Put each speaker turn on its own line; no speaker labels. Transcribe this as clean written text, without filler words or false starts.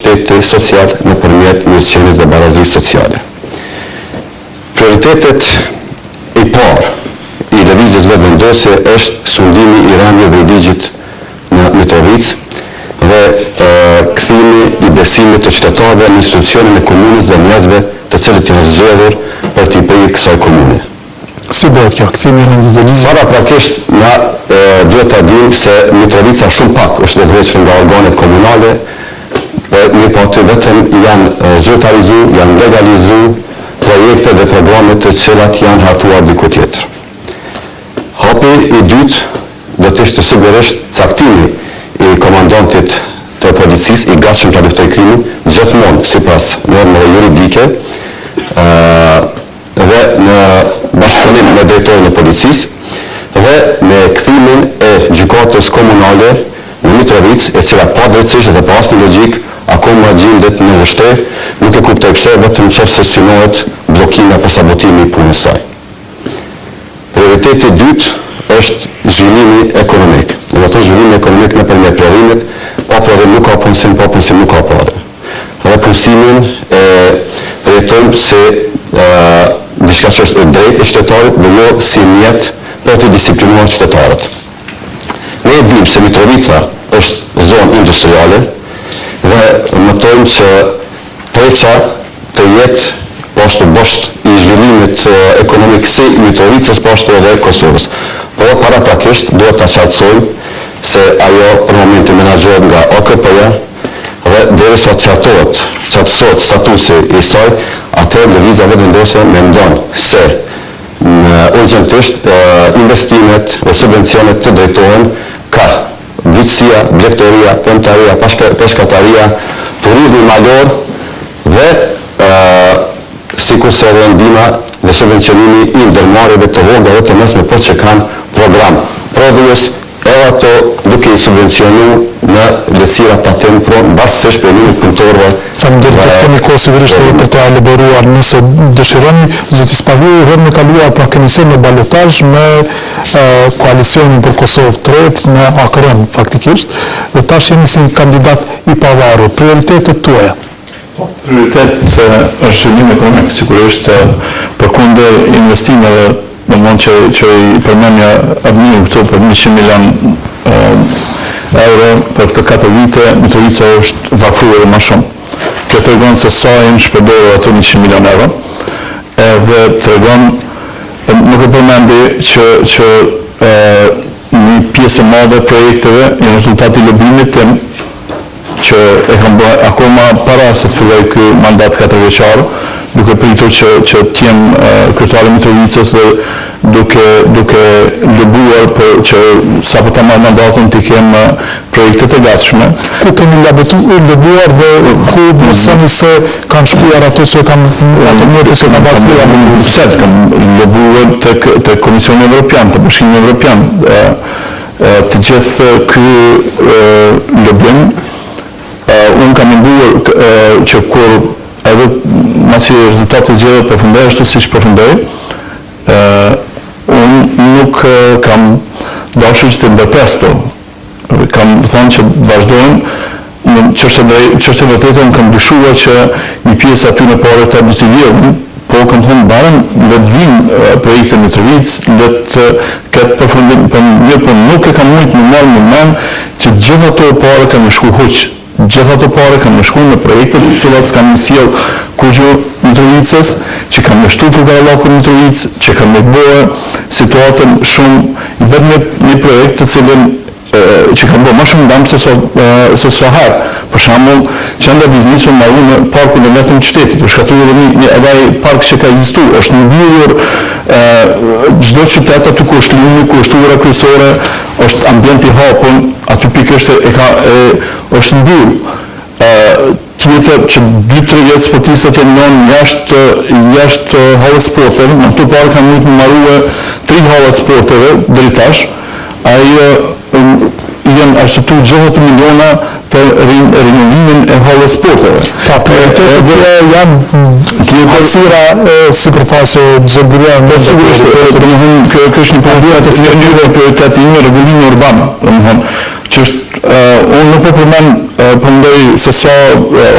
shteti social nëpërmjet mirëqenies dhe barazisë sociale. Prioritetet i parë i lëvizjes vendosje është sundimi i rënieve dhe ligjit në Mitrovic dhe kthimi i besimit të qytetarëve në institucionin e komunës dhe njerëzve të cilët janë zgjedhur për t'i prirë kësaj komune.
Si bëhet kjo, kthimi i rënieve dhe ligjit?
Paraprakisht na duhet ta dimë se Mitrovica shumë pak është ndërhequr nga organet komunale, mirë po aty vetëm janë zyrtarizuar, janë legalizuar projekte dhe programe të cilat janë hartuar diku tjetër. Hapi i dytë do të ishte sigurisht caktimi i komandantit të policisë i gatshëm ta luftojë krimin, gjithmonë sipas normave juridike dhe në bashkëpunim me drejtorin e policisë dhe me kthimin e gjykatës komunale në Mitrovic, e cila padrejtësisht dhe pa asnjë logjik akoma gjendet në vështirë, nuk e kuptoj pse vetëm nëse synohet bllokimi apo sabotimi i punës saj. Prioriteti i dytë është zhvillimi ekonomik. Do të thotë zhvillimi ekonomik nëpërmjet prodhimit, pa prodhim nuk ka punësim, pa punësim nuk ka parë. Dhe punësimin e përjetojmë se diçka që është e drejtë e qytetarit dhe jo si mjet për të disiplinuar qytetarët. Ne e dimë se Mitrovica është zonë industriale dhe mëtojmë që treqa të jetë poshtë bosht i zhvillimit ekonomik si Mitrovicës, poshtë edhe Kosovës. Por paraprakisht duhet ta qartësojmë se ajo për momentin menaxhohet nga OKP-ja dhe derisa qartësohet statusi i saj, atëherë lëvizja vendosje mendon se urgjentisht investimet dhe subvencionet të drejtohen ka bujqësia, blegtoria, pemtaria, peshkataria, turizmi malor dhe sikurse edhe ndihma dhe subvencionimi i ndërmarrjeve të vogla dhe të mesme por që kanë program prodhues edhe ato duke i subvencionu në lehtësira patent pro mbarësisht për numrin e punëtorëve.
Faleminderit, kemi kohë sigurisht edhe për të elaboruar nëse dëshironi, zoti Spaviu herën e kaluar pra kemi qenë në balotazh me koalicionin për Kosovë 3 me AKR faktikisht, dhe tash jeni si kandidat i pavarur. Prioritetet tuaja?
Prioritet është zhvillim ekonomik, sigurisht përkundër investimeve, domthonjë që i përmendja avniu këtu për 100 milion euro për këtë 4 vite, Mitrovica është varfruar më shumë. Kjo tregon se sa janë shpërndarë ato 100 milion euro. Edhe tregon, nuk e përmendi që një pjesë e madhe projekteve janë rezultati i lobimit tim që e kam bërë akoma para se të filloj ky mandat 4 vjeçar, duke pritur që t'jem kryetari i Mitrovicës dhe duke lobuar për që sapo ta marr mandatin të kem projekte të gatshme.
Ku keni lobuar dhe ku besoni se kanë shkuar ato që kanë ato mjete që kanë bashkuar me
Bruxelles, kam lobuar tek Komisioni Evropian, te Bashkimi Evropian. Të gjithë ky lobim unë kam menduar që kur edhe masi rezultatet zgjedhjet përfundoi ashtu siç përfundoi, unë nuk kam dashur që të ndërpres to. Kam thënë që vazhdojmë në çështje vërtetë, unë kam dyshuar që një pjesë aty në parë të do të vijë, po kam thënë barën le të vinë projekte në Mitrovic, le të ketë përfundim, por nuk e kam mujt në marrë në mend që gjithë ato parë kanë shkuar huq. Gjithë ato parë kanë shkuar në projekte të cilat s'kanë sjell kurrë Mitrovicës, që kanë mbështuar fukarallakun Mitrovic, që kanë bërë situatën shumë vetëm një projekt të cilën që kanë bërë më shumë dëm se sa herë. Për shembull, qendra biznesi marrë në parkun e vetëm qytetit, është shkatruar edhe ai park që ka ekzistuar, është mbyllur çdo qytet aty ku është linjë, ku është ura kryesore, është ambient i hapur, aty pikërisht është mbyllur. Tjetër që 2-3 vjet sportistët janë ndonë jashtë hallës sporteve, në këto park kanë mujtë marrue 3 hallat sporteve deri tash. Janë arsytuar 60 miliona për rinovimin e hallës sporteve.
Prioritetet janë hapësira sipërfaqe zgjedhëria në sigurisht
kjo është një prioritet i rregullimi urban, domethënë që unë nuk po përmend se sa